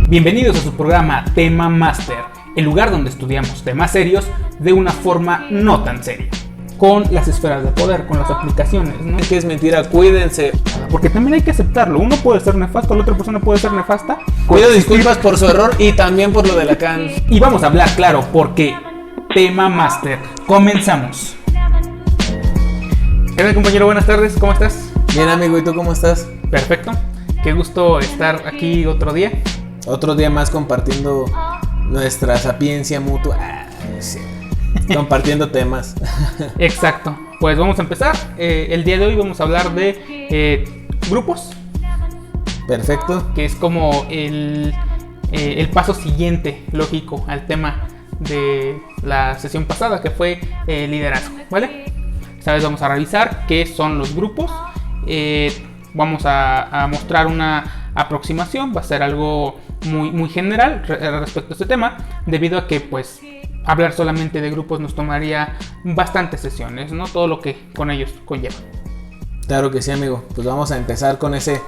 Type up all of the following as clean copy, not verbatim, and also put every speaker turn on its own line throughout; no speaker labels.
Bienvenidos a su programa Tema Master, el lugar donde estudiamos temas serios de una forma no tan seria. Con las esferas de poder, con las aplicaciones, ¿no?
Que es mentira, cuídense.
Porque también hay que aceptarlo. Uno puede ser nefasto, la otra persona puede ser nefasta.
Pido disculpas por su error y también por lo de Lacan.
Y vamos a hablar claro, porque Tema Master. Comenzamos. ¿Qué tal, compañero? Buenas tardes, ¿cómo estás?
Bien, amigo, ¿y tú cómo estás?
Perfecto. Qué gusto estar aquí otro día.
Otro día más compartiendo nuestra sapiencia mutua. Sí. Compartiendo temas.
Exacto. Pues vamos a empezar. El día de hoy vamos a hablar de grupos.
Perfecto.
Que es como el paso siguiente lógico al tema de la sesión pasada, que fue liderazgo, ¿vale? Esta vez vamos a revisar qué son los grupos. Vamos a mostrar una aproximación. Va a ser algo muy general respecto a este tema, debido a que pues hablar solamente de grupos nos tomaría bastantes sesiones, ¿no? Todo lo que con ellos conlleva.
Claro que sí, amigo. Pues vamos a empezar con ese.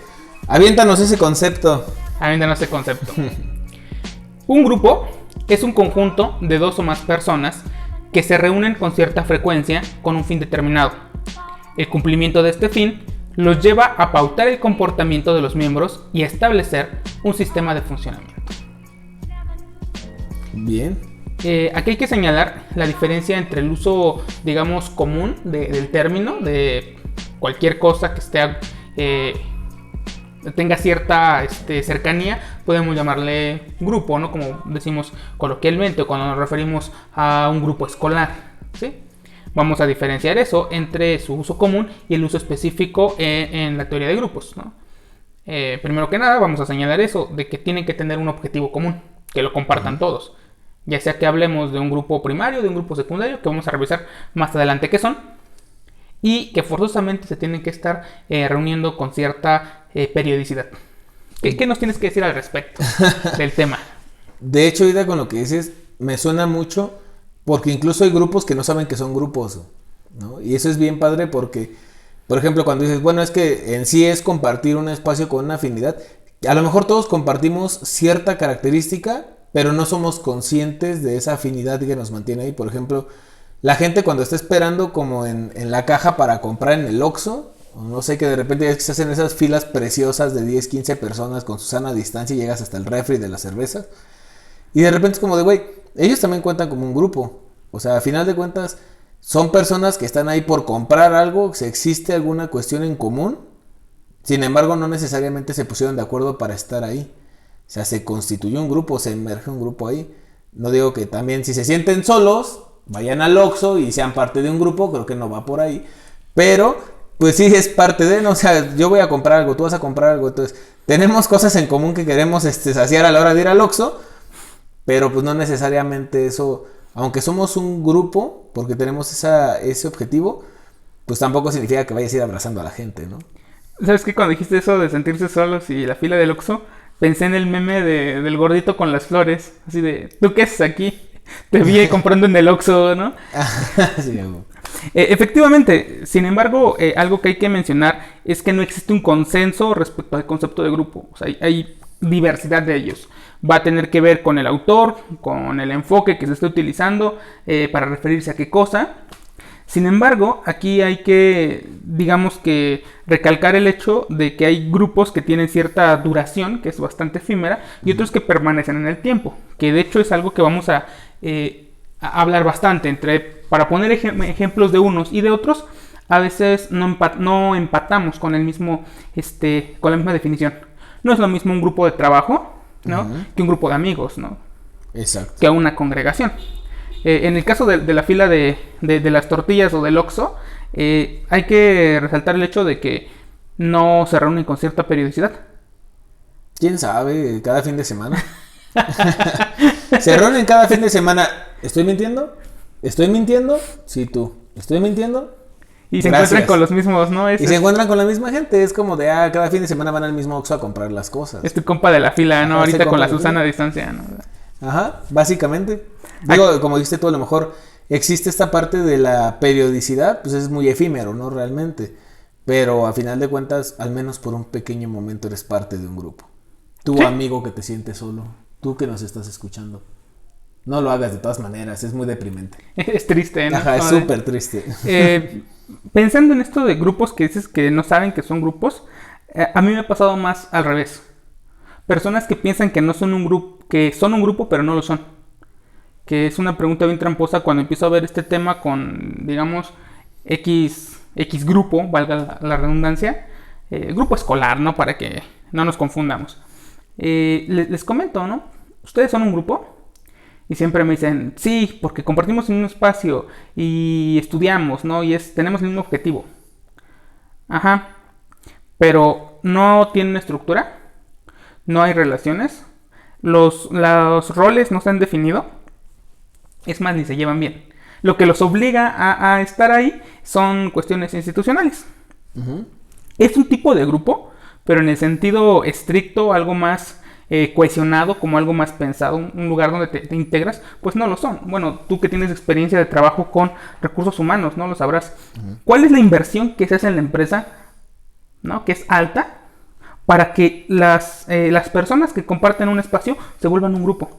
Aviéntanos ese concepto.
Aviéntanos ese concepto. Un grupo es un conjunto de dos o más personas que se reúnen con cierta frecuencia con un fin determinado. El cumplimiento de este fin los lleva a pautar el comportamiento de los miembros y a establecer un sistema de funcionamiento.
Bien.
Aquí hay que señalar la diferencia entre el uso, digamos, común del término, de cualquier cosa que tenga cierta cercanía. Podemos llamarle grupo, ¿no? Como decimos coloquialmente cuando nos referimos a un grupo escolar, ¿sí? Vamos a diferenciar eso entre su uso común y el uso específico en la teoría de grupos, ¿no? Primero que nada vamos a señalar eso, de que tienen que tener un objetivo común, que lo compartan todos. Ya sea que hablemos de un grupo primario, de un grupo secundario, que vamos a revisar más adelante qué son, y que forzosamente se tienen que estar reuniendo con cierta periodicidad. ¿Qué nos tienes que decir al respecto del tema?
De hecho, ahorita con lo que dices, me suena mucho, porque incluso hay grupos que no saben que son grupos, ¿no? Y eso es bien padre porque, por ejemplo, cuando dices, bueno, es que en sí es compartir un espacio con una afinidad, a lo mejor todos compartimos cierta característica, pero no somos conscientes de esa afinidad que nos mantiene ahí. Por ejemplo, la gente cuando está esperando como en la caja para comprar en el Oxxo, o no sé, que de repente se hacen esas filas preciosas de 10, 15 personas con su sana distancia y llegas hasta el refri de las cervezas. Y de repente es como de, güey, ellos también cuentan como un grupo. O sea, a final de cuentas, son personas que están ahí por comprar algo, si existe alguna cuestión en común. Sin embargo, no necesariamente se pusieron de acuerdo para estar ahí. O sea, se constituyó un grupo, se emerge un grupo ahí. No digo que también si se sienten solos, vayan al Oxxo y sean parte de un grupo, creo que no va por ahí. Pero, pues sí es parte de, ¿no? O sea, yo voy a comprar algo, tú vas a comprar algo. Entonces, tenemos cosas en común que queremos saciar a la hora de ir al Oxxo. Pero pues no necesariamente eso, aunque somos un grupo, porque tenemos ese objetivo, pues tampoco significa que vayas a ir abrazando a la gente, ¿no?
¿Sabes qué? Cuando dijiste eso de sentirse solos y la fila del Oxxo, pensé en el meme del gordito con las flores, así de, ¿tú qué haces aquí? Te vi comprando en el Oxxo, ¿no?
Sí,
efectivamente, sin embargo, algo que hay que mencionar es que no existe un consenso respecto al concepto de grupo. O sea, hay diversidad de ellos. Va a tener que ver con el autor, con el enfoque que se está utilizando para referirse a qué cosa. Sin embargo, aquí hay que, digamos que, recalcar el hecho de que hay grupos que tienen cierta duración, que es bastante efímera, y otros que permanecen en el tiempo, que de hecho es algo que vamos a hablar bastante. Para poner ejemplos de unos y de otros, a veces no empatamos con el mismo, con la misma definición. No es lo mismo un grupo de trabajo, ¿no? Que un grupo de amigos, ¿no?
Exacto.
Que una congregación. En el caso de la fila de las tortillas o del Oxxo, hay que resaltar el hecho de que no se reúnen con cierta periodicidad.
¿Quién sabe? Cada fin de semana. Se reúnen cada fin de semana. ¿Estoy mintiendo? ¿Estoy mintiendo? Sí, tú. ¿Estoy mintiendo?
Y se encuentran con los mismos, ¿no?
Se encuentran con la misma gente. Es como de, cada fin de semana van al mismo Oxxo a comprar las cosas.
Es tu compa de la fila, ¿no? Ahorita con la Susana a distancia, ¿no?
Ajá, básicamente. Digo, como dijiste tú, a lo mejor existe esta parte de la periodicidad, pues es muy efímero, ¿no? Realmente. Pero a final de cuentas, al menos por un pequeño momento eres parte de un grupo. Tú,
Sí,
amigo que te sientes solo, tú que nos estás escuchando. No lo hagas de todas maneras, es muy deprimente.
es triste, ¿no?
Ajá, es
Como de,
súper triste.
eh, pensando en esto de grupos que dices que no saben que son grupos, a mí me ha pasado más al revés. Personas que piensan que no son un grupo, que son un grupo pero no lo son. Que es una pregunta bien tramposa cuando empiezo a ver este tema con, digamos, X grupo, valga la redundancia, grupo escolar, ¿no? Para que no nos confundamos. Les comento, ¿no? ¿Ustedes son un grupo? Y siempre me dicen, sí, porque compartimos el mismo espacio y estudiamos, ¿no? Y tenemos el mismo objetivo. Ajá, pero no tienen estructura, no hay relaciones, los roles no se han definido, es más, ni se llevan bien. Lo que los obliga a estar ahí son cuestiones institucionales.
Ujú.
Es un tipo de grupo, pero en el sentido estricto, algo más cohesionado, como algo más pensado, un lugar donde te integras, pues no lo son. Bueno, tú que tienes experiencia de trabajo con recursos humanos, no lo sabrás. ¿Cuál es la inversión que se hace en la empresa, ¿no? Que es alta, para que las personas que comparten un espacio se vuelvan un grupo?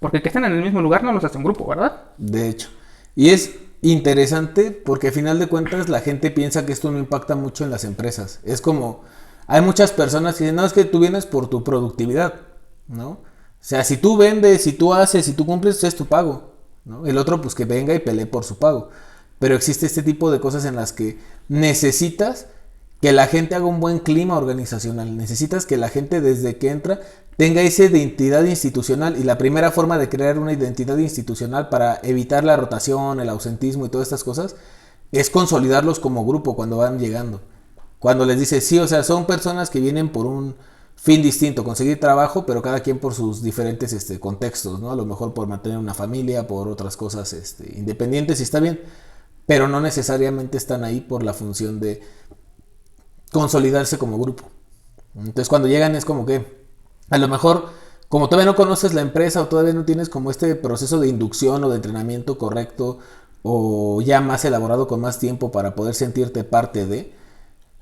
Porque que estén en el mismo lugar no los hace un grupo, ¿verdad?
De hecho. Y es interesante porque al final de cuentas la gente piensa que esto no impacta mucho en las empresas. Es como, hay muchas personas que dicen, no, es que tú vienes por tu productividad, ¿no? O sea, si tú vendes, si tú haces, si tú cumples, es tu pago, ¿no? El otro pues que venga y pelee por su pago. Pero existe este tipo de cosas en las que necesitas que la gente haga un buen clima organizacional. Necesitas que la gente desde que entra tenga esa identidad institucional, y la primera forma de crear una identidad institucional para evitar la rotación, el ausentismo y todas estas cosas es consolidarlos como grupo cuando van llegando. Cuando les dices, sí, o sea, son personas que vienen por un fin distinto, conseguir trabajo, pero cada quien por sus diferentes contextos, ¿no? A lo mejor por mantener una familia, por otras cosas independientes, y está bien, pero no necesariamente están ahí por la función de consolidarse como grupo. Entonces cuando llegan es como que a lo mejor como todavía no conoces la empresa o todavía no tienes como este proceso de inducción o de entrenamiento correcto o ya más elaborado con más tiempo para poder sentirte parte de,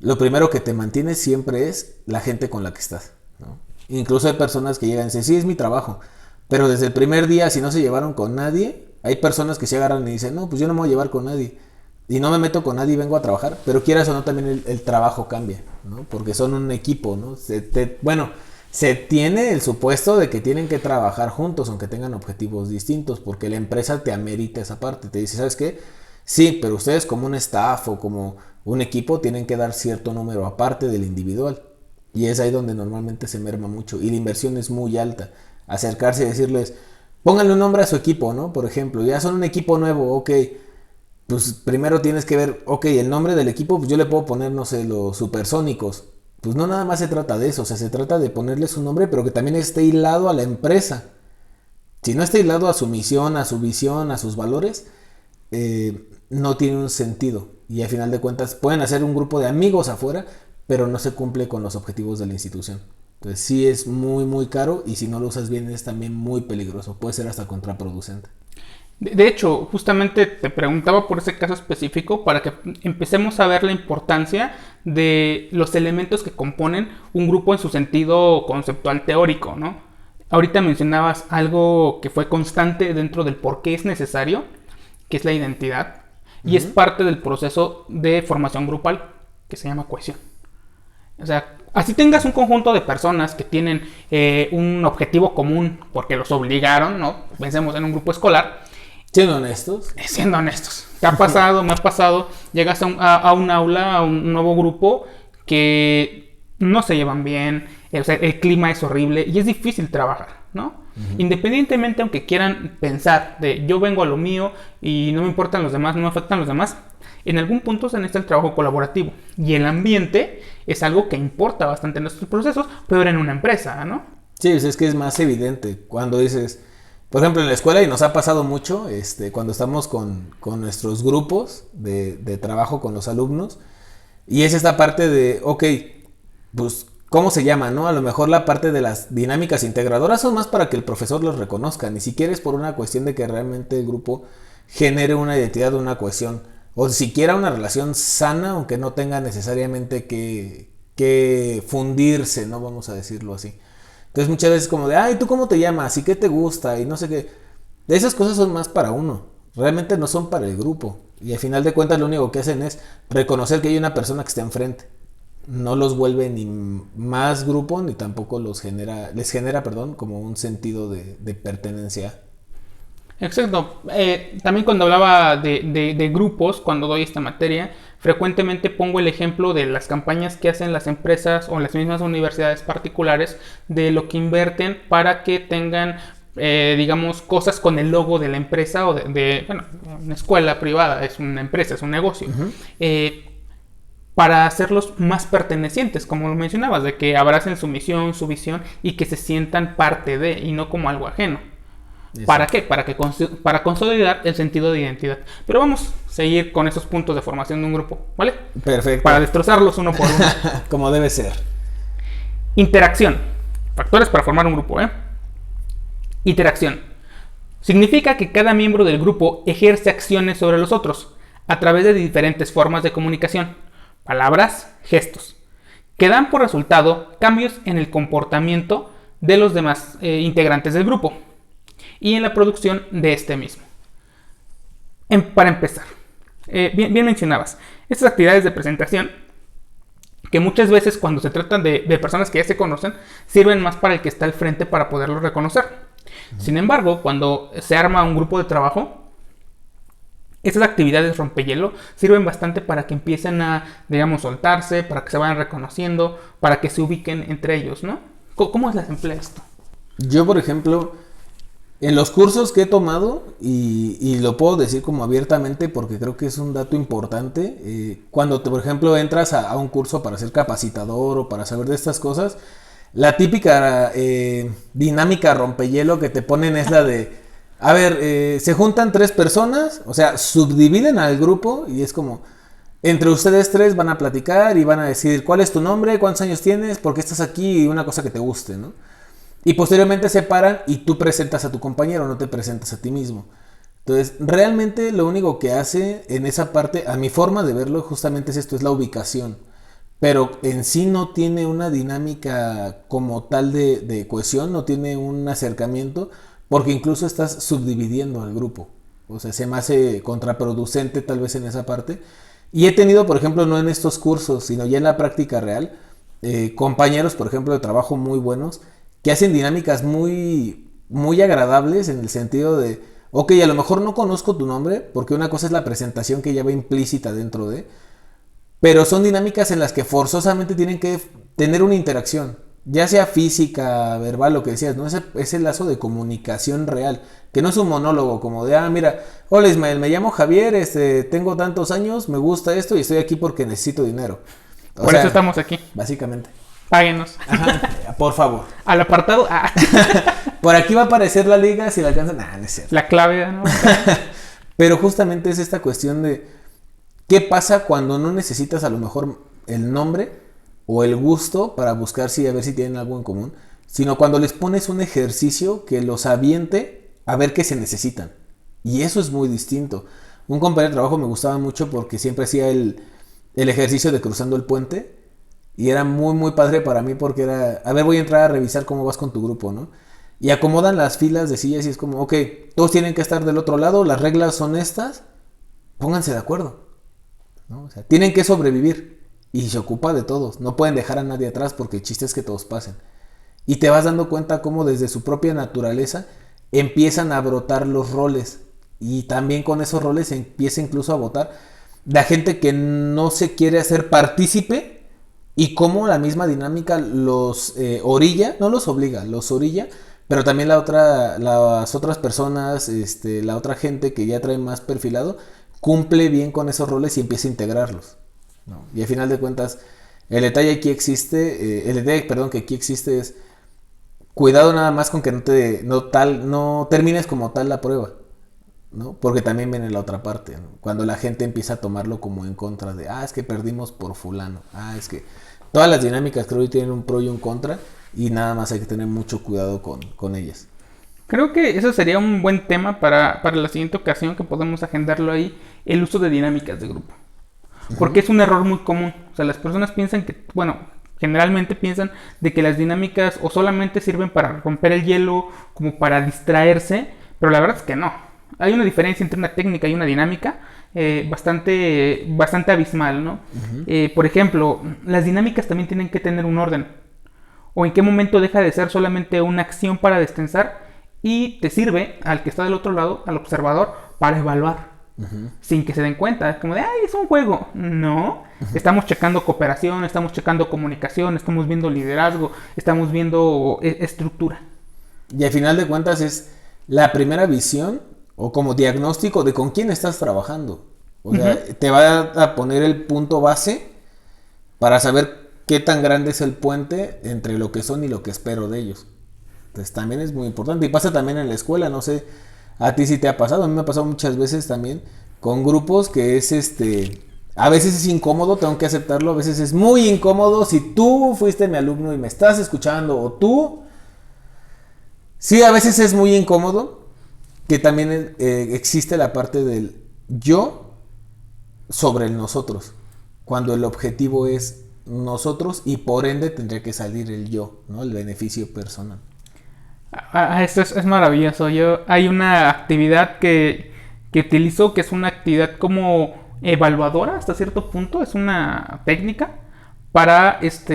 lo primero que te mantiene siempre es la gente con la que estás, ¿no? Incluso hay personas que llegan y dicen, sí, es mi trabajo, pero desde el primer día si no se llevaron con nadie, hay personas que se agarran y dicen, no, pues yo no me voy a llevar con nadie y no me meto con nadie y vengo a trabajar, pero quieras o no también el trabajo cambia, ¿no? Porque son un equipo, ¿no? Bueno, se tiene el supuesto de que tienen que trabajar juntos aunque tengan objetivos distintos, porque la empresa te amerita esa parte, te dice, ¿sabes qué? Sí, pero ustedes como un staff o como un equipo tienen que dar cierto número aparte del individual, y es ahí donde normalmente se merma mucho y la inversión es muy alta. Acercarse y decirles, pónganle un nombre a su equipo, ¿no? Por ejemplo, ya son un equipo nuevo, ok, pues primero tienes que ver, ok, el nombre del equipo, pues yo le puedo poner, no sé, los supersónicos. Pues no nada más se trata de eso, o sea, se trata de ponerle su nombre, pero que también esté hilado a la empresa. Si no está hilado a su misión, a su visión, a sus valores, no tiene un sentido. Y al final de cuentas pueden hacer un grupo de amigos afuera, pero no se cumple con los objetivos de la institución. Entonces sí es muy, muy caro, y si no lo usas bien es también muy peligroso, puede ser hasta contraproducente.
De hecho, justamente te preguntaba por ese caso específico para que empecemos a ver la importancia de los elementos que componen un grupo en su sentido conceptual teórico, ¿no? Ahorita mencionabas algo que fue constante dentro del por qué es necesario, que es la identidad, y es parte del proceso de formación grupal, que se llama cohesión. O sea, así tengas un conjunto de personas que tienen un objetivo común porque los obligaron, ¿no? Pensemos en un grupo escolar.
Siendo honestos.
Siendo honestos. ¿Te ha pasado? Me ha pasado. Llegas a un aula, a un nuevo grupo que no se llevan bien. O sea, el clima es horrible y es difícil trabajar, ¿no? Independientemente, aunque quieran pensar de yo vengo a lo mío y no me importan los demás, no me afectan los demás, en algún punto se necesita el trabajo colaborativo. Y el ambiente es algo que importa bastante en nuestros procesos, pero en una empresa, ¿no?
Sí, es que es más evidente cuando dices, por ejemplo, en la escuela, y nos ha pasado mucho, cuando estamos con nuestros grupos de trabajo con los alumnos, y es esta parte de, ok, pues, ¿cómo se llama, no? A lo mejor la parte de las dinámicas integradoras son más para que el profesor los reconozca, ni siquiera es por una cuestión de que realmente el grupo genere una identidad, una cohesión, o siquiera una relación sana, aunque no tenga necesariamente que fundirse, ¿no? Vamos a decirlo así. Entonces muchas veces como de, ay, ¿tú cómo te llamas? ¿Y qué te gusta? Y no sé qué. Esas cosas son más para uno. Realmente no son para el grupo. Y al final de cuentas lo único que hacen es reconocer que hay una persona que está enfrente. No los vuelve ni más grupo ni tampoco les genera, perdón, como un sentido de pertenencia.
Exacto. También cuando hablaba de grupos, cuando doy esta materia, frecuentemente pongo el ejemplo de las campañas que hacen las empresas o las mismas universidades particulares de lo que invierten para que tengan, digamos, cosas con el logo de la empresa o bueno, una escuela privada, es una empresa, es un negocio.
Ujú.
Para hacerlos más pertenecientes, como lo mencionabas, de que abracen su misión, su visión y que se sientan parte de y no como algo ajeno. ¿Para
Exacto.
qué? Para consolidar el sentido de identidad. Pero vamos a seguir con esos puntos de formación de un grupo, ¿vale? Para
Perfecto.
destrozarlos uno por uno.
Como debe ser.
Interacción. Factores para formar un grupo, ¿eh? Interacción. Significa que cada miembro del grupo ejerce acciones sobre los otros a través de diferentes formas de comunicación, palabras, gestos, que dan por resultado cambios en el comportamiento de los demás integrantes del grupo y en la producción de este mismo. Para empezar, bien mencionabas, estas actividades de presentación, que muchas veces cuando se tratan de personas que ya se conocen, sirven más para el que está al frente para poderlo reconocer. Sin embargo, cuando se arma un grupo de trabajo, estas actividades rompehielo sirven bastante para que empiecen a, digamos, soltarse, para que se vayan reconociendo, para que se ubiquen entre ellos, ¿no? ¿Cómo se las emplea esto?
Yo, por ejemplo, en los cursos que he tomado, y lo puedo decir como abiertamente porque creo que es un dato importante, cuando, por ejemplo, entras a un curso para ser capacitador o para saber de estas cosas, la típica dinámica rompehielo que te ponen es la de, a ver, se juntan 3 personas, o sea, subdividen al grupo y es como, entre ustedes 3 van a platicar y van a decir cuál es tu nombre, cuántos años tienes, por qué estás aquí y una cosa que te guste, ¿no? Y posteriormente se paran y tú presentas a tu compañero, no te presentas a ti mismo. Entonces, realmente lo único que hace en esa parte, a mi forma de verlo, justamente es esto, es la ubicación. Pero en sí no tiene una dinámica como tal de cohesión, no tiene un acercamiento, porque incluso estás subdividiendo al grupo. O sea, se me hace contraproducente tal vez en esa parte. Y he tenido, por ejemplo, no en estos cursos, sino ya en la práctica real, compañeros, por ejemplo, de trabajo muy buenos, que hacen dinámicas muy agradables en el sentido de, ok, a lo mejor no conozco tu nombre, porque una cosa es la presentación que ya va implícita dentro de, pero son dinámicas en las que forzosamente tienen que tener una interacción, ya sea física, verbal, lo que decías, ¿no? Ese lazo de comunicación real, que no es un monólogo como de, mira, hola Ismael, me llamo Javier, tengo tantos años, me gusta esto y estoy aquí porque necesito dinero.
Por eso estamos aquí.
Básicamente.
Páguenos.
Ajá, por favor.
Al apartado
Por aquí va a aparecer la liga si la alcanzan. No es cierto.
la clave, ¿no?
Pero justamente es esta cuestión de qué pasa cuando no necesitas a lo mejor el nombre o el gusto para buscar a ver si tienen algo en común, sino cuando les pones un ejercicio que los aviente a ver qué se necesitan. Y eso es muy distinto. Un compañero de trabajo me gustaba mucho porque siempre hacía el ejercicio de cruzando el puente. Y era muy padre para mí porque era, a ver, voy a entrar a revisar cómo vas con tu grupo, ¿no? Y acomodan las filas de sillas y es como, ok, todos tienen que estar del otro lado, las reglas son estas, pónganse de acuerdo, ¿no? O sea, tienen que sobrevivir y se ocupa de todos, no pueden dejar a nadie atrás porque el chiste es que todos pasen. Y te vas dando cuenta cómo desde su propia naturaleza empiezan a brotar los roles y también con esos roles se empieza incluso a votar la gente que no se quiere hacer partícipe. Y cómo la misma dinámica los orilla, no los obliga, los orilla, pero también las otras personas, la otra gente que ya trae más perfilado, cumple bien con esos roles y empieza a integrarlos, ¿no? Y al final de cuentas, el detalle aquí existe, que aquí existe es cuidado nada más con que no termines como tal la prueba, ¿no? Porque también viene la otra parte, ¿no? Cuando la gente empieza a tomarlo como en contra de, es que perdimos por fulano, es que todas las dinámicas creo que tienen un pro y un contra y nada más hay que tener mucho cuidado con ellas.
Creo que eso sería un buen tema para la siguiente ocasión que podemos agendarlo ahí, el uso de dinámicas de grupo. Porque es un error muy común. O sea, las personas piensan que, bueno, generalmente piensan de que las dinámicas o solamente sirven para romper el hielo, como para distraerse, pero la verdad es que no. Hay una diferencia entre una técnica y una dinámica bastante abismal, ¿no? Por ejemplo, las dinámicas también tienen que tener un orden. O en qué momento deja de ser solamente una acción para destensar y te sirve al que está del otro lado, al observador, para evaluar. Sin que se den cuenta, es como de, ay, es un juego. No, estamos checando cooperación, estamos checando comunicación, estamos viendo liderazgo, estamos viendo estructura.
Y al final de cuentas es la primera visión o como diagnóstico de con quién estás trabajando. O sea, te va a poner el punto base para saber qué tan grande es el puente entre lo que son y lo que espero de ellos. Entonces también es muy importante. Y pasa también en la escuela, no sé, a ti sí te ha pasado, a mí me ha pasado muchas veces también con grupos que es a veces es incómodo, tengo que aceptarlo, a veces es muy incómodo si tú fuiste mi alumno y me estás escuchando o tú. Sí, a veces es muy incómodo que también existe la parte del yo sobre el nosotros, cuando el objetivo es nosotros y por ende tendría que salir el yo, ¿no? El beneficio personal.
Esto es maravilloso. Hay una actividad que utilizo que es una actividad como evaluadora hasta cierto punto. Es una técnica para es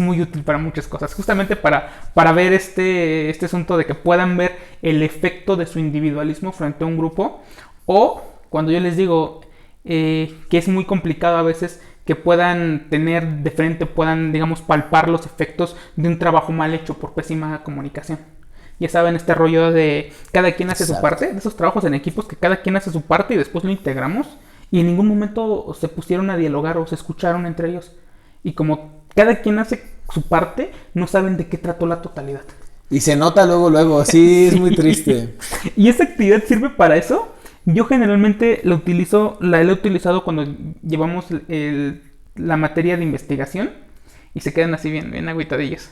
muy útil para muchas cosas. Justamente para ver este asunto de que puedan ver el efecto de su individualismo frente a un grupo. O cuando yo les digo que es muy complicado a veces que puedan tener de frente, puedan, digamos, palpar los efectos de un trabajo mal hecho por pésima comunicación. Ya saben, este rollo de cada quien hace su parte, de esos trabajos en equipos que cada quien hace su parte y después lo integramos y en ningún momento se pusieron a dialogar o se escucharon entre ellos. Y como cada quien hace su parte, no saben de qué trató la totalidad.
Y se nota luego, sí, es muy triste.
Y esa actividad sirve para eso. Yo generalmente la he utilizado cuando llevamos la materia de investigación y se quedan así bien agüitadillos.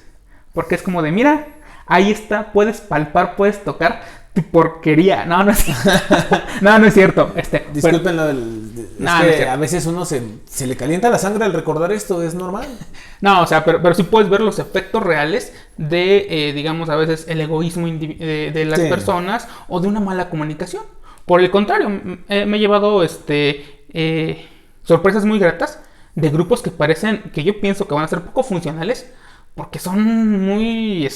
Porque es como de, mira, ahí está, puedes palpar, puedes tocar tu porquería. No, no es no, no es cierto.
Discúlpenlo, a veces uno se le calienta la sangre al recordar esto, es normal.
No, o sea, pero sí puedes ver los efectos reales de, digamos, a veces el egoísmo de las personas o de una mala comunicación. Por el contrario, me he llevado sorpresas muy gratas de grupos que que yo pienso que van a ser poco funcionales porque son muy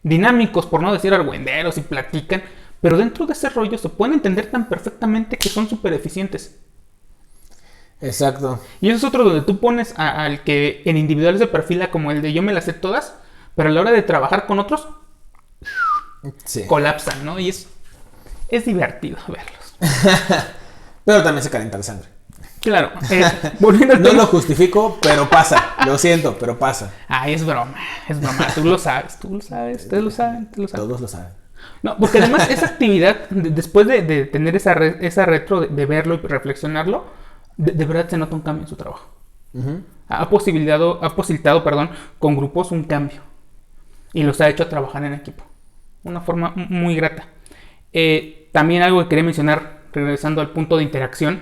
dinámicos, por no decir argüenderos, y platican, pero dentro de ese rollo se pueden entender tan perfectamente que son súper eficientes.
Exacto.
Y eso es otro donde tú pones al que en individual se perfila como el de yo me las sé todas, pero a la hora de trabajar con otros, colapsan, ¿no? Y es divertido verlos.
Pero también se calienta la sangre.
Claro. Volviendo al tema.
No lo justifico, pero pasa. Lo siento, pero pasa.
Ay, es broma. Tú lo sabes. Ustedes lo saben.
Todos lo saben.
No, porque además esa actividad, después de tener esa retro, de verlo y reflexionarlo, de verdad se nota un cambio en su trabajo. Ha posibilitado, con grupos un cambio. Y los ha hecho trabajar en equipo. Una forma muy grata. También algo que quería mencionar, regresando al punto de interacción,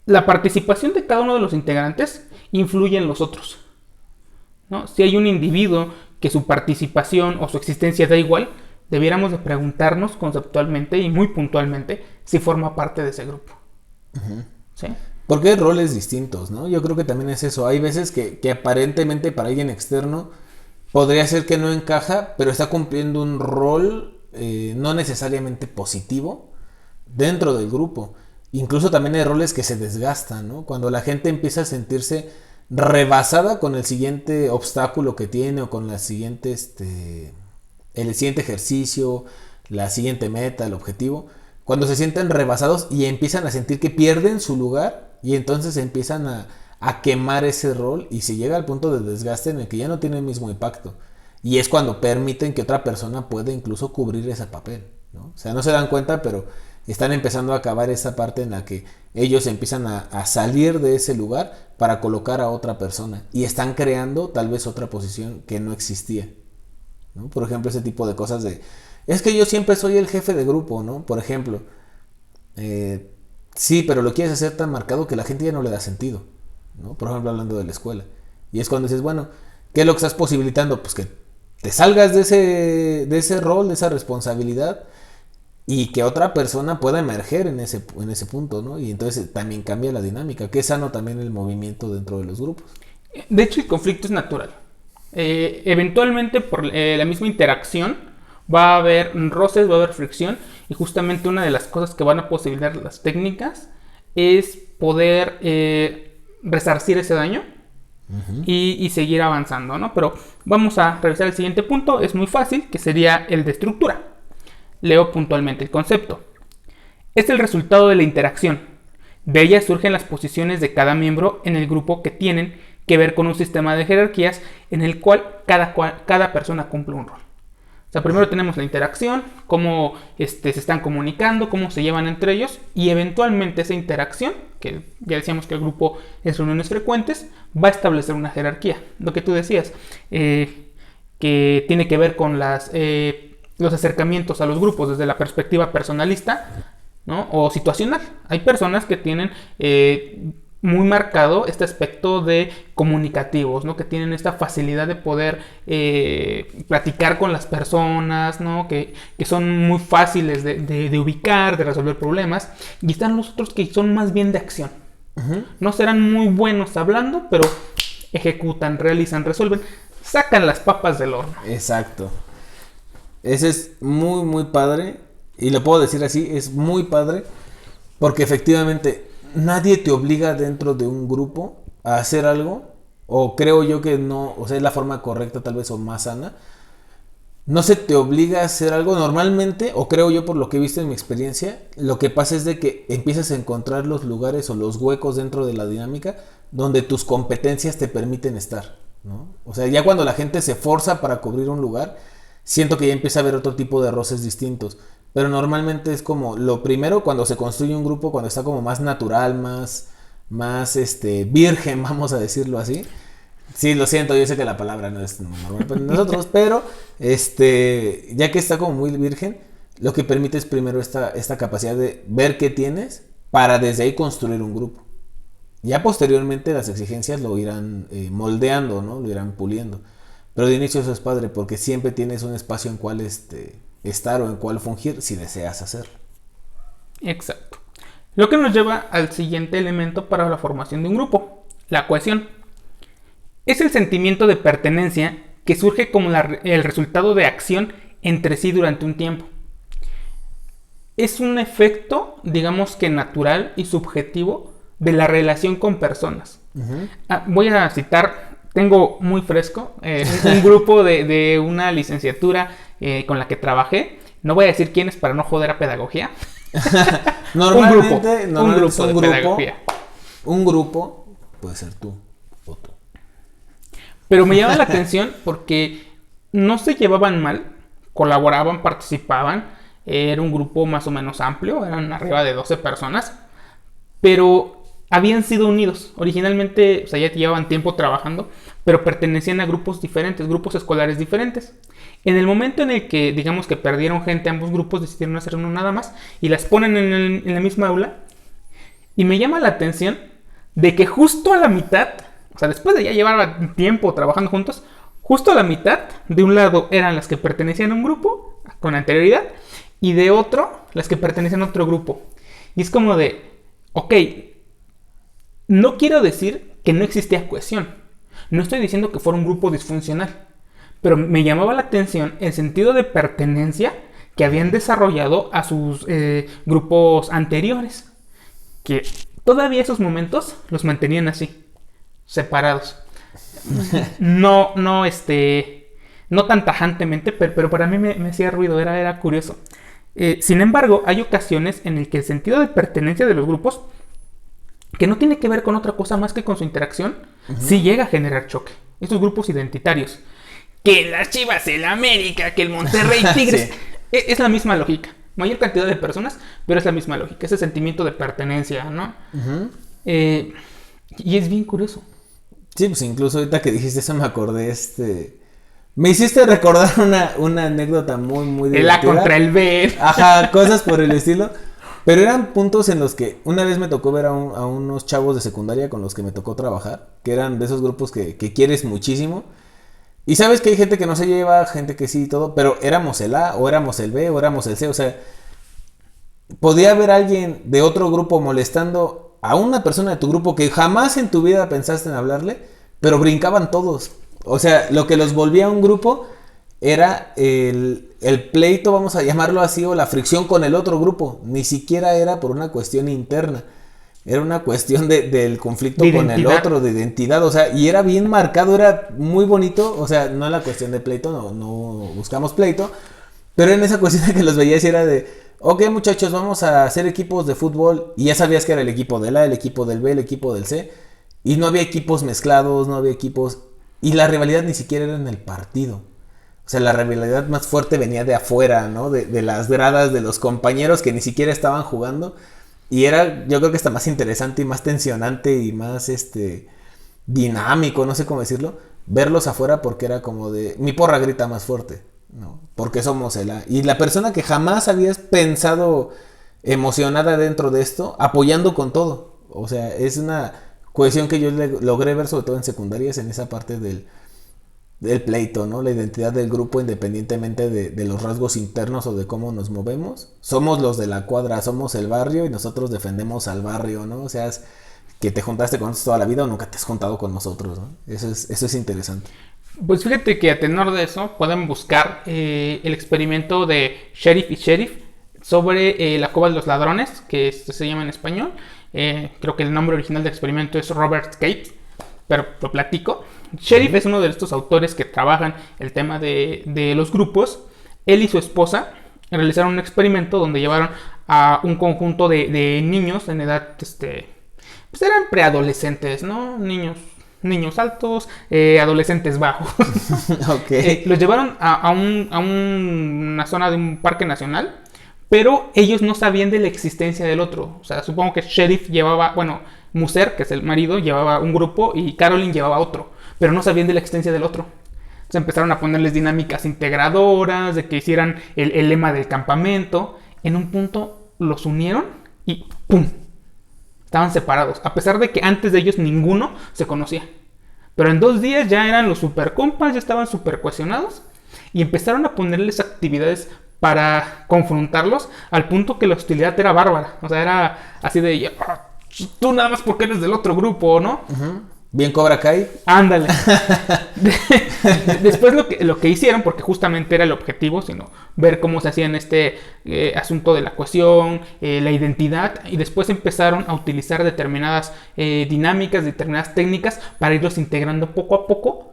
la participación de cada uno de los integrantes influye en los otros, ¿no? Si hay un individuo que su participación o su existencia da igual, debiéramos de preguntarnos conceptualmente y muy puntualmente si forma parte de ese grupo. ¿Sí?
Porque hay roles distintos, ¿no? Yo creo que también es eso. Hay veces que aparentemente para alguien externo podría ser que no encaja, pero está cumpliendo un rol no necesariamente positivo dentro del grupo. Incluso también hay roles que se desgastan, ¿no? Cuando la gente empieza a sentirse rebasada con el siguiente obstáculo que tiene o con la siguiente, el siguiente ejercicio, la siguiente meta, el objetivo. Cuando se sienten rebasados y empiezan a sentir que pierden su lugar y entonces empiezan a quemar ese rol y se llega al punto de desgaste en el que ya no tiene el mismo impacto. Y es cuando permiten que otra persona pueda incluso cubrir ese papel, ¿no? O sea, no se dan cuenta, pero están empezando a acabar esa parte en la que ellos empiezan a salir de ese lugar para colocar a otra persona. Y están creando tal vez otra posición que no existía, ¿no? Por ejemplo, ese tipo de cosas de... Es que yo siempre soy el jefe de grupo, ¿no? Por ejemplo, Sí, pero lo quieres hacer tan marcado que la gente ya no le da sentido, ¿no? Por ejemplo, hablando de la escuela. Y es cuando dices, bueno, ¿qué es lo que estás posibilitando? Pues que te salgas de ese rol, de esa responsabilidad, y que otra persona pueda emerger en ese punto, ¿no? Y entonces también cambia la dinámica, que es sano también el movimiento dentro de los grupos.
De hecho, el conflicto es natural. Eventualmente, por la misma interacción, va a haber roces, va a haber fricción, y justamente una de las cosas que van a posibilitar las técnicas es poder resarcir ese daño y seguir avanzando, ¿no? Pero vamos a revisar el siguiente punto, es muy fácil, que sería el de estructura. Leo puntualmente el concepto. Es el resultado de la interacción. De ella surgen las posiciones de cada miembro en el grupo que tienen que ver con un sistema de jerarquías en el cual cada persona cumple un rol. O sea, primero tenemos la interacción, cómo se están comunicando, cómo se llevan entre ellos, y eventualmente esa interacción, que ya decíamos que el grupo es reuniones frecuentes, va a establecer una jerarquía. Lo que tú decías, que tiene que ver con los acercamientos a los grupos desde la perspectiva personalista, ¿no? O situacional. Hay personas que tienen muy marcado este aspecto de comunicativos, ¿no? Que tienen esta facilidad de poder platicar con las personas, ¿no? Que son muy fáciles de ubicar, de resolver problemas. Y están los otros que son más bien de acción. No serán muy buenos hablando, pero ejecutan, realizan, resuelven, sacan las papas del horno.
Exacto. Ese es muy, muy padre. Y lo puedo decir así, es muy padre. Porque efectivamente nadie te obliga dentro de un grupo a hacer algo. O creo yo que no, o sea, es la forma correcta tal vez o más sana. No se te obliga a hacer algo normalmente, o creo yo por lo que he visto en mi experiencia, lo que pasa es de que empiezas a encontrar los lugares o los huecos dentro de la dinámica donde tus competencias te permiten estar, ¿no? O sea, ya cuando la gente se forza para cubrir un lugar, siento que ya empieza a haber otro tipo de roces distintos. Pero normalmente es como lo primero cuando se construye un grupo, cuando está como más natural, más virgen, vamos a decirlo así. Sí, lo siento, yo sé que la palabra no es normal para nosotros, pero ya que está como muy virgen, lo que permite es primero esta capacidad de ver qué tienes para desde ahí construir un grupo. Ya posteriormente las exigencias lo irán moldeando, ¿no? Lo irán puliendo. Pero de inicio eso es padre porque siempre tienes un espacio en cual estar o en cual fungir si deseas hacerlo.
Exacto. Lo que nos lleva al siguiente elemento para la formación de un grupo, la cohesión. Es el sentimiento de pertenencia que surge como el resultado de acción entre sí durante un tiempo. Es un efecto, digamos que natural y subjetivo de la relación con personas. Voy a citar, tengo muy fresco, un grupo de una licenciatura con la que trabajé. No voy a decir quién es para no joder a pedagogía.
Normalmente
un grupo de pedagogía.
Un grupo puede ser tú o tú.
Pero me llama la atención porque no se llevaban mal, colaboraban, participaban. Era un grupo más o menos amplio, eran arriba de 12 personas, pero habían sido unidos. Originalmente, o sea, ya llevaban tiempo trabajando, pero pertenecían a grupos diferentes, grupos escolares diferentes. En el momento en el que, digamos que perdieron gente, ambos grupos decidieron hacer uno nada más y las ponen en la misma aula. Y me llama la atención de que justo a la mitad, o sea, después de ya llevar tiempo trabajando juntos, justo a la mitad, de un lado eran las que pertenecían a un grupo con anterioridad y de otro, las que pertenecían a otro grupo. Y es como de, ok, no quiero decir que no existía cohesión. No estoy diciendo que fuera un grupo disfuncional. Pero me llamaba la atención el sentido de pertenencia que habían desarrollado a sus grupos anteriores. Que todavía esos momentos los mantenían así, separados. No tan tajantemente, pero para mí me hacía ruido, era curioso. Sin embargo, hay ocasiones en las que el sentido de pertenencia de los grupos, que no tiene que ver con otra cosa más que con su interacción, sí llega a generar choque. Estos grupos identitarios. Que las Chivas, el América, que el Monterrey Tigres. Sí. Es la misma lógica. Mayor cantidad de personas, pero es la misma lógica. Ese sentimiento de pertenencia, ¿no? Y es bien curioso.
Sí, pues incluso ahorita que dijiste eso me acordé, me hiciste recordar una anécdota muy, muy divertida.
La contra el B.
Ajá, cosas por el estilo. Pero eran puntos en los que una vez me tocó ver a unos chavos de secundaria con los que me tocó trabajar, que eran de esos grupos que quieres muchísimo. Y sabes que hay gente que no se lleva, gente que sí y todo, pero éramos el A, o éramos el B, o éramos el C. O sea, podía haber alguien de otro grupo molestando a una persona de tu grupo que jamás en tu vida pensaste en hablarle, pero brincaban todos. O sea, lo que los volvía un grupo era el pleito, vamos a llamarlo así, o la fricción con el otro grupo. Ni siquiera era por una cuestión interna. Era una cuestión del conflicto con el otro, de identidad. O sea, y era bien marcado, era muy bonito. O sea, no la cuestión de pleito, no buscamos pleito. Pero en esa cuestión de que los veías era de, ok muchachos, vamos a hacer equipos de fútbol. Y ya sabías que era el equipo del A, el equipo del B, el equipo del C. Y no había equipos mezclados, no había equipos... Y la rivalidad ni siquiera era en el partido. O sea, la rivalidad más fuerte venía de afuera, ¿no? De las gradas, de los compañeros que ni siquiera estaban jugando. Y era, yo creo que está más interesante y más tensionante y más, dinámico, no sé cómo decirlo. Verlos afuera porque era como de, mi porra grita más fuerte, ¿no? Porque somos el A. Y la persona que jamás habías pensado emocionada dentro de esto, apoyando con todo. O sea, es una cohesión que yo logré ver sobre todo en secundarias, en esa parte del pleito, ¿no? La identidad del grupo independientemente de los rasgos internos o de cómo nos movemos. Somos los de la cuadra, somos el barrio y nosotros defendemos al barrio, ¿no? O sea, es que te juntaste con nosotros toda la vida o nunca te has juntado con nosotros, ¿no? Eso es interesante.
Pues fíjate que a tenor de eso pueden buscar el experimento de Sheriff y Sheriff sobre la cueva de los ladrones, que se llama en español. Creo que el nombre original del experimento es Robert Cape, pero lo platico. Sheriff es uno de estos autores que trabajan el tema de los grupos. Él y su esposa realizaron un experimento donde llevaron a un conjunto de niños en edad, pues eran preadolescentes, ¿no? Niños altos, adolescentes bajos.
Okay.
Los llevaron a una zona de un parque nacional, pero ellos no sabían de la existencia del otro. O sea, supongo que Sheriff llevaba, Musser, que es el marido, llevaba un grupo y Caroline llevaba otro, pero no sabían de la existencia del otro. Entonces empezaron a ponerles dinámicas integradoras, de que hicieran el lema del campamento. En un punto los unieron y ¡pum! Estaban separados, a pesar de que antes de ellos ninguno se conocía. Pero en 2 días ya eran los super compas, ya estaban super cohesionados y empezaron a ponerles actividades para confrontarlos al punto que la hostilidad era bárbara. O sea, era así de, tú nada más porque eres del otro grupo, ¿no?
Uh-huh. Bien Cobra Kai.
Ándale. Después lo que hicieron, porque justamente era el objetivo, sino ver cómo se hacía en este asunto de la cohesión, la identidad, y después empezaron a utilizar determinadas dinámicas, determinadas técnicas para irlos integrando poco a poco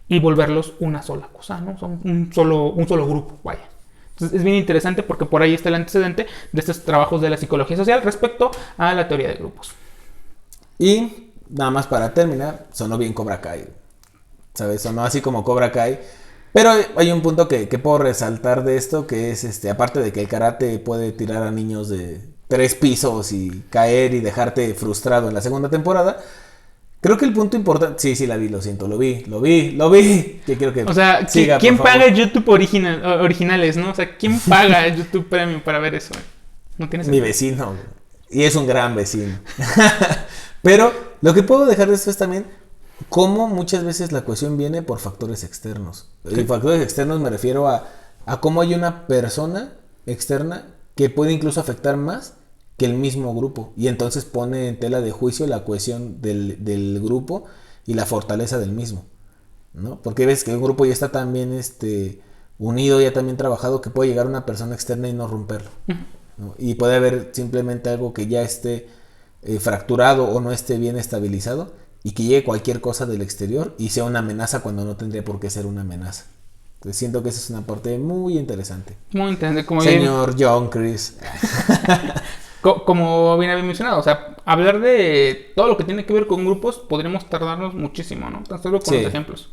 y volverlos una sola cosa, ¿no? Son un solo grupo, vaya. Entonces es bien interesante porque por ahí está el antecedente de estos trabajos de la psicología social respecto a la teoría de grupos.
Y nada más para terminar, sonó bien Cobra Kai, ¿sabes? Sonó así como Cobra Kai. Pero hay un punto que puedo resaltar de esto, que es aparte de que el karate puede tirar a niños de 3 pisos y caer y dejarte frustrado en la segunda temporada. Creo que el punto importante... Sí, la vi, lo siento, lo vi. Que quiero que
o sea,
siga,
¿quién paga YouTube originales, no? O sea, ¿quién paga YouTube Premium para ver eso? No tiene sentido.
Mi vecino. Y es un gran vecino. Pero lo que puedo dejar de esto es también cómo muchas veces la cohesión viene por factores externos. Sí. Y factores externos me refiero a cómo hay una persona externa que puede incluso afectar más que el mismo grupo, y entonces pone en tela de juicio la cohesión del grupo y la fortaleza del mismo, ¿no? Porque ves que el grupo ya está tan bien unido, ya también trabajado, que puede llegar una persona externa y no romperlo, ¿no? Y puede haber simplemente algo que ya esté fracturado o no esté bien estabilizado, y que llegue cualquier cosa del exterior y sea una amenaza cuando no tendría por qué ser una amenaza. Entonces siento que esa es una parte muy interesante.
Muy interesante, como
señor John Chris.
Como bien había mencionado, o sea, hablar de todo lo que tiene que ver con grupos podríamos tardarnos muchísimo, ¿no? Tan solo con los ejemplos.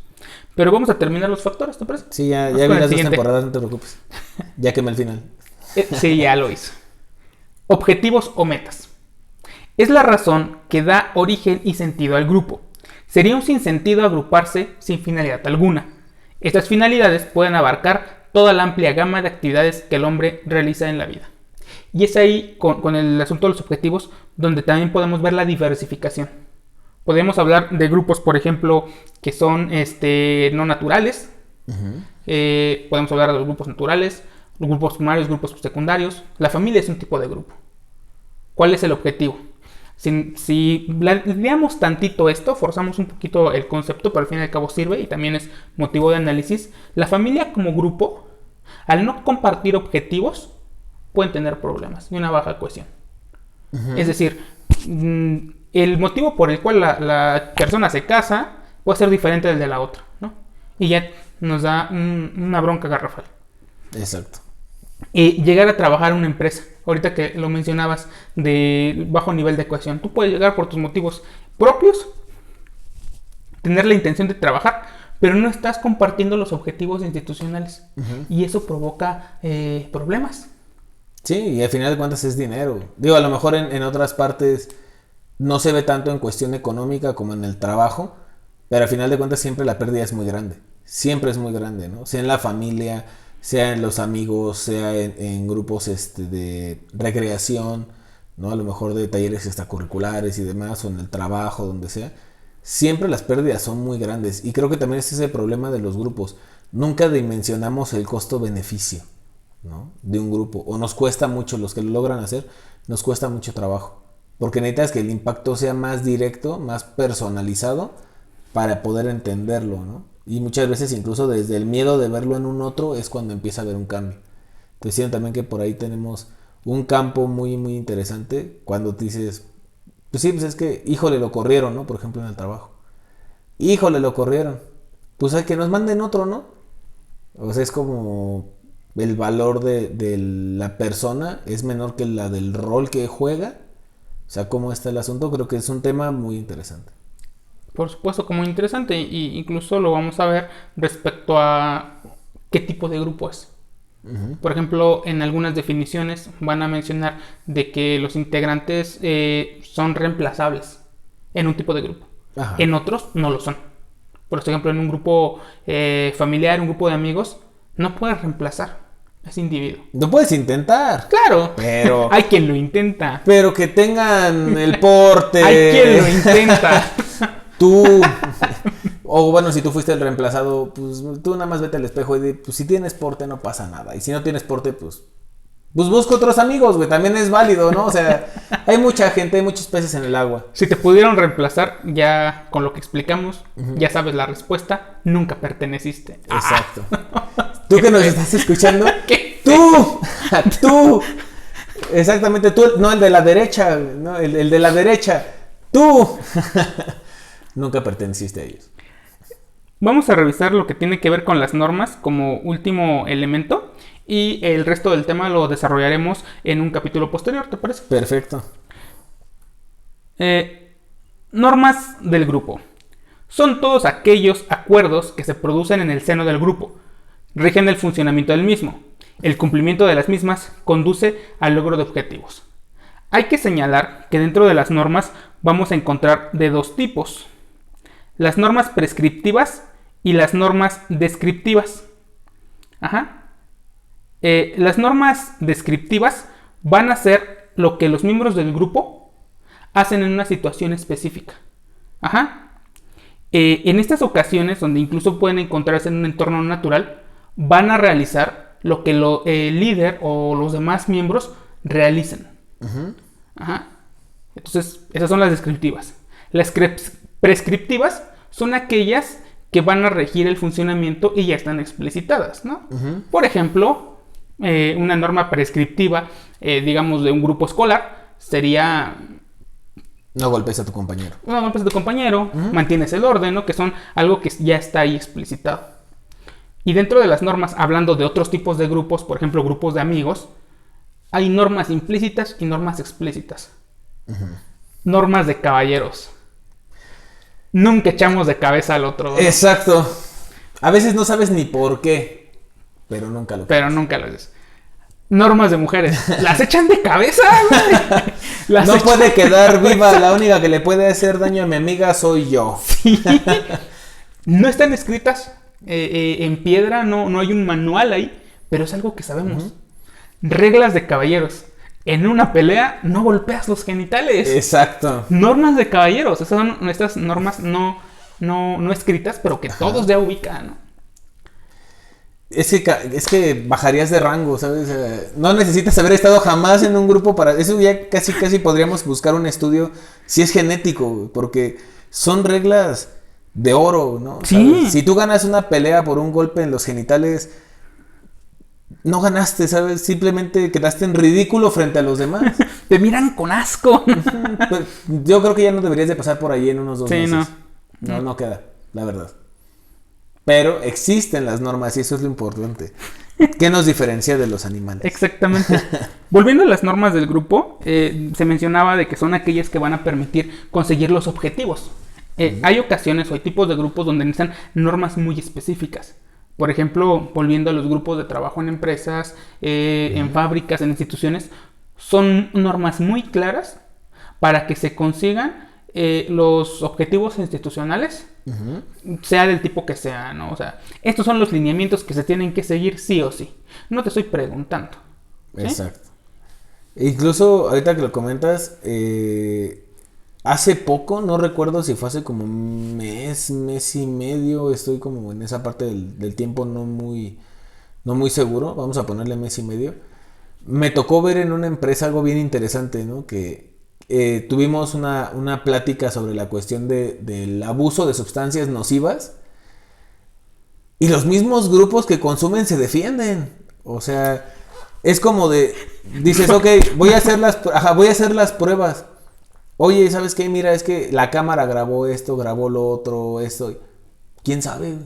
Pero vamos a terminar los factores, ¿te parece?
Sí, ya vi las 2 temporadas, no te preocupes. Ya quemé el final.
Sí, ya lo hizo. Objetivos o metas. Es la razón que da origen y sentido al grupo. Sería un sinsentido agruparse sin finalidad alguna. Estas finalidades pueden abarcar toda la amplia gama de actividades que el hombre realiza en la vida. Y es ahí, con el asunto de los objetivos, donde también podemos ver la diversificación. Podemos hablar de grupos, por ejemplo, que son no naturales. Podemos hablar de los grupos naturales, los grupos primarios, grupos secundarios. La familia es un tipo de grupo. ¿Cuál es el objetivo? Si leamos tantito esto, forzamos un poquito el concepto, pero al fin y al cabo sirve y también es motivo de análisis. La familia como grupo, al no compartir objetivos, pueden tener problemas y una baja cohesión. Es decir, el motivo por el cual la persona se casa puede ser diferente del de la otra, ¿no? Y ya nos da una bronca garrafal.
Exacto.
Llegar a trabajar en una empresa, ahorita que lo mencionabas, de bajo nivel de cohesión. Tú puedes llegar por tus motivos propios, tener la intención de trabajar, pero no estás compartiendo los objetivos institucionales. Y eso provoca problemas.
Sí, y al final de cuentas es dinero. Digo, a lo mejor en otras partes no se ve tanto en cuestión económica como en el trabajo, pero al final de cuentas siempre la pérdida es muy grande. Siempre es muy grande, ¿no? Sea en la familia, sea en los amigos, sea en grupos de recreación, ¿no? A lo mejor de talleres extracurriculares y demás, o en el trabajo, donde sea. Siempre las pérdidas son muy grandes. Y creo que también es ese problema de los grupos. Nunca dimensionamos el costo-beneficio, ¿no? De un grupo. O nos cuesta mucho, los que lo logran hacer, nos cuesta mucho trabajo. Porque necesitas que el impacto sea más directo, más personalizado, para poder entenderlo, ¿no? Y muchas veces incluso desde el miedo de verlo en un otro es cuando empieza a haber un cambio. Te decían también que por ahí tenemos un campo muy, muy interesante cuando te dices, pues sí, pues es que, híjole, lo corrieron, ¿no? Por ejemplo, en el trabajo. Híjole, lo corrieron. Pues hay que nos manden otro, ¿no? O sea, es como el valor de la persona es menor que la del rol que juega. O sea, cómo está el asunto, creo que es un tema muy interesante.
Por supuesto, como interesante, y incluso lo vamos a ver respecto a qué tipo de grupo es. Por ejemplo, en algunas definiciones van a mencionar de que los integrantes son reemplazables en un tipo de grupo. Ajá. En otros no lo son. Por ejemplo, en un grupo familiar, un grupo de amigos, no puedes reemplazar a ese individuo.
No puedes intentar.
Claro,
pero
hay quien lo intenta.
Pero que tengan el porte.
Hay quien lo intenta.
Tú, o bueno, si tú fuiste el reemplazado, pues tú nada más vete al espejo y di, pues si tienes porte no pasa nada. Y si no tienes porte, pues busca otros amigos, güey, también es válido, ¿no? O sea, hay mucha gente, hay muchos peces en el agua.
Si te pudieron reemplazar, ya con lo que explicamos, ya sabes la respuesta, nunca perteneciste.
Exacto. Tú que nos estás escuchando, tú, exactamente, tú, no el de la derecha, no, el de la derecha, tú. Nunca perteneciste a ellos.
Vamos a revisar lo que tiene que ver con las normas como último elemento y el resto del tema lo desarrollaremos en un capítulo posterior, ¿te parece?
Perfecto.
Normas del grupo. Son todos aquellos acuerdos que se producen en el seno del grupo. Rigen el funcionamiento del mismo. El cumplimiento de las mismas conduce al logro de objetivos. Hay que señalar que dentro de las normas vamos a encontrar de dos tipos: las normas prescriptivas y las normas descriptivas. Las normas descriptivas van a ser lo que los miembros del grupo hacen en una situación específica. En estas ocasiones, donde incluso pueden encontrarse en un entorno natural, van a realizar lo que el líder o los demás miembros realicen. Entonces, esas son las descriptivas. Las prescriptivas son aquellas que van a regir el funcionamiento y ya están explicitadas, ¿no? Por ejemplo, una norma prescriptiva, digamos, de un grupo escolar sería:
no golpes a tu compañero.
No golpes a tu compañero, mantienes el orden, ¿no? Que son algo que ya está ahí explicitado. Y dentro de las normas, hablando de otros tipos de grupos, por ejemplo, grupos de amigos, hay normas implícitas y normas explícitas. Normas de caballeros. Nunca echamos de cabeza al otro, ¿no?
Exacto. A veces no sabes ni por qué, pero nunca lo
dices. Normas de mujeres. ¿Las echan de cabeza, güey?
No puede quedar viva. La única que le puede hacer daño a mi amiga soy yo.
Sí. No están escritas en piedra, no hay un manual ahí, pero es algo que sabemos. Reglas de caballeros. en una pelea no golpeas los genitales.
Exacto.
Normas de caballeros. Esas son nuestras normas no escritas, pero que todos ya ubican, ¿no?
Es que bajarías de rango, ¿sabes? No necesitas haber estado jamás en un grupo para... Eso ya casi podríamos buscar un estudio si es genético, porque son reglas de oro, ¿no?
Sí.
¿Sabes? Si tú ganas una pelea por un golpe en los genitales, no ganaste, ¿sabes? Simplemente quedaste en ridículo frente a los demás.
Te miran con asco.
Pues, yo creo que ya no deberías de pasar por ahí en unos 2 meses.
No.
No queda, la verdad. Pero existen las normas y eso es lo importante. ¿Qué nos diferencia de los animales?
Exactamente. Volviendo a las normas del grupo, se mencionaba de que son aquellas que van a permitir conseguir los objetivos. Hay ocasiones o hay tipos de grupos donde necesitan normas muy específicas. Por ejemplo, volviendo a los grupos de trabajo en empresas, en fábricas, en instituciones, son normas muy claras para que se consigan los objetivos institucionales, sea del tipo que sea, ¿no? O sea, estos son los lineamientos que se tienen que seguir sí o sí. No te estoy preguntando. ¿Sí?
Exacto. Incluso, ahorita que lo comentas, hace poco, no recuerdo si fue hace como un mes y medio, estoy como en esa parte del tiempo no muy seguro, vamos a ponerle mes y medio. Me tocó ver en una empresa algo bien interesante, ¿no? Que tuvimos una plática sobre la cuestión del abuso de sustancias nocivas y los mismos grupos que consumen se defienden. O sea, es como dices, ok, voy a hacer las pruebas. Oye, ¿sabes qué? Mira, es que la cámara grabó esto, grabó lo otro, esto. ¿Quién sabe?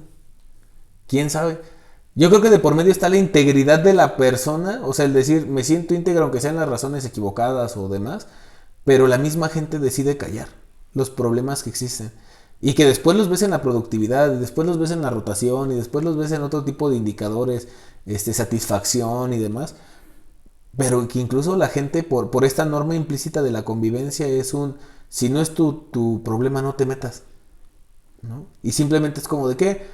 ¿Quién sabe? Yo creo que de por medio está la integridad de la persona, o sea, el decir, me siento íntegro aunque sean las razones equivocadas o demás, pero la misma gente decide callar los problemas que existen. Y que después los ves en la productividad, y después los ves en la rotación, y después los ves en otro tipo de indicadores, satisfacción y demás. Pero que incluso la gente, por esta norma implícita de la convivencia, si no es tu problema, no te metas, ¿no? Y simplemente es como de qué.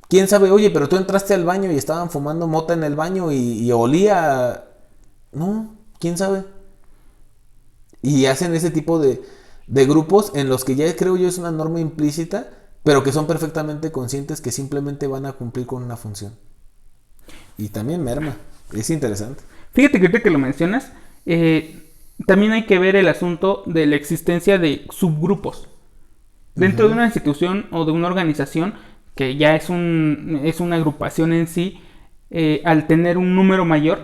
¿Quién sabe? Oye, pero tú entraste al baño y estaban fumando mota en el baño y olía... No, ¿quién sabe? Y hacen ese tipo de grupos en los que ya creo yo es una norma implícita, pero que son perfectamente conscientes que simplemente van a cumplir con una función. Y también merma. Es interesante.
Fíjate que ahorita que lo mencionas, también hay que ver el asunto de la existencia de subgrupos. Dentro de una institución o de una organización, que ya es una agrupación en sí, al tener un número mayor,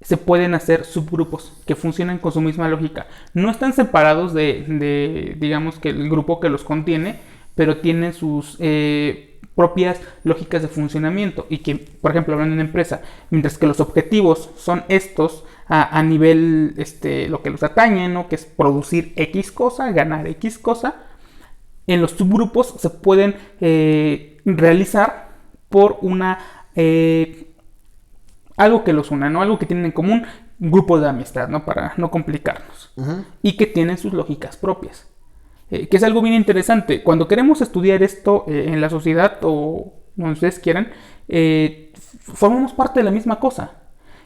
se pueden hacer subgrupos que funcionan con su misma lógica. No están separados de digamos, que el grupo que los contiene, pero tienen sus propias lógicas de funcionamiento. Y que, por ejemplo, hablando de una empresa, mientras que los objetivos son estos a nivel, lo que los atañe, ¿no? Que es producir X cosa, ganar X cosa, en los subgrupos se pueden realizar por algo que los una, ¿no? Algo que tienen en común, un grupo de amistad, ¿no? Para no complicarnos. Y que tienen sus lógicas propias. Que es algo bien interesante. Cuando queremos estudiar esto en la sociedad o donde ustedes quieran, formamos parte de la misma cosa.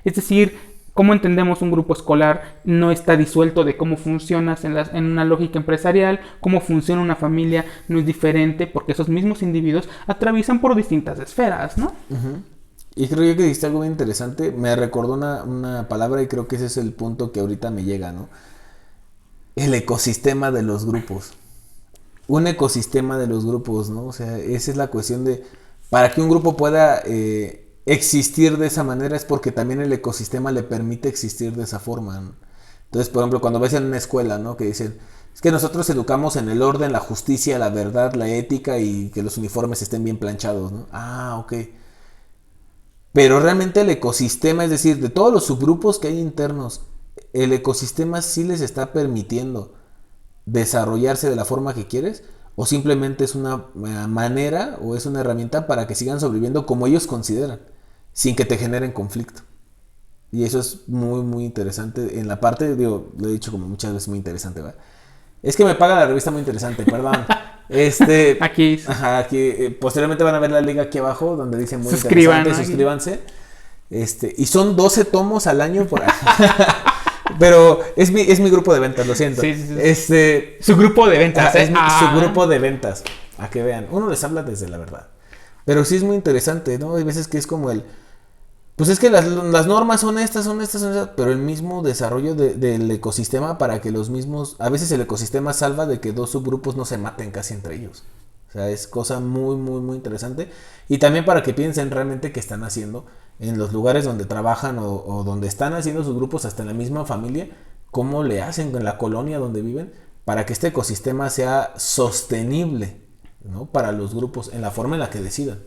Es decir, cómo entendemos un grupo escolar no está disuelto de cómo funcionas en una lógica empresarial, cómo funciona una familia no es diferente, porque esos mismos individuos atraviesan por distintas esferas, ¿no?
Y creo yo que dijiste algo muy interesante. Me recordó una palabra y creo que ese es el punto que ahorita me llega, ¿no? El ecosistema de los grupos. Un ecosistema de los grupos, ¿no? O sea, esa es la cuestión de... Para que un grupo pueda existir de esa manera es porque también el ecosistema le permite existir de esa forma, ¿no? Entonces, por ejemplo, cuando ves en una escuela, ¿no? Que dicen, es que nosotros educamos en el orden, la justicia, la verdad, la ética y que los uniformes estén bien planchados, ¿no? Ah, ok. Pero realmente el ecosistema, es decir, de todos los subgrupos que hay internos, el ecosistema sí les está permitiendo desarrollarse de la forma que quieres, o simplemente es una manera o es una herramienta para que sigan sobreviviendo como ellos consideran, sin que te generen conflicto. Y eso es muy, muy interesante. En la parte, digo, lo he dicho como muchas veces, muy interesante, ¿verdad? Es que me paga la revista Muy Interesante, perdón.
Aquí.
Ajá, aquí. Posteriormente van a ver la liga aquí abajo, donde dice Muy Interesante, suscríbanse. Y son 12 tomos al año por Pero es mi grupo de ventas, lo siento.
Sí. Su grupo de ventas.
Su grupo de ventas. A que vean. Uno les habla desde la verdad. Pero sí es muy interesante, ¿no? Hay veces que es como pues es que las normas son estas, pero el mismo desarrollo del ecosistema para que los mismos... A veces el ecosistema salva de que dos subgrupos no se maten casi entre ellos. O sea, es cosa muy, muy, muy interesante. Y también para que piensen realmente qué están haciendo en los lugares donde trabajan o donde están haciendo sus grupos, hasta en la misma familia, cómo le hacen en la colonia donde viven para que este ecosistema sea sostenible, ¿no? Para los grupos en la forma en la que decidan.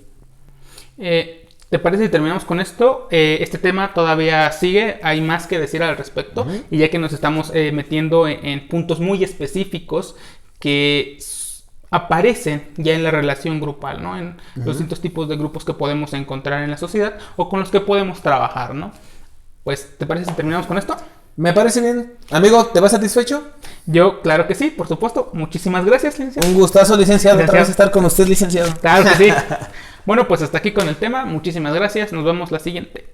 ¿Te parece si terminamos con esto? Este tema todavía sigue, hay más que decir al respecto. Uh-huh. Y ya que nos estamos metiendo en puntos muy específicos que aparecen ya en la relación grupal, ¿no? En los distintos tipos de grupos que podemos encontrar en la sociedad o con los que podemos trabajar, ¿no? Pues, ¿te parece si terminamos con esto?
Me parece bien. Amigo, ¿te vas satisfecho?
Yo, claro que sí, por supuesto. Muchísimas gracias, licenciado.
Un gustazo, licenciado. Otra vez estar con usted, licenciado.
Claro que sí. Bueno, pues hasta aquí con el tema. Muchísimas gracias. Nos vemos la siguiente.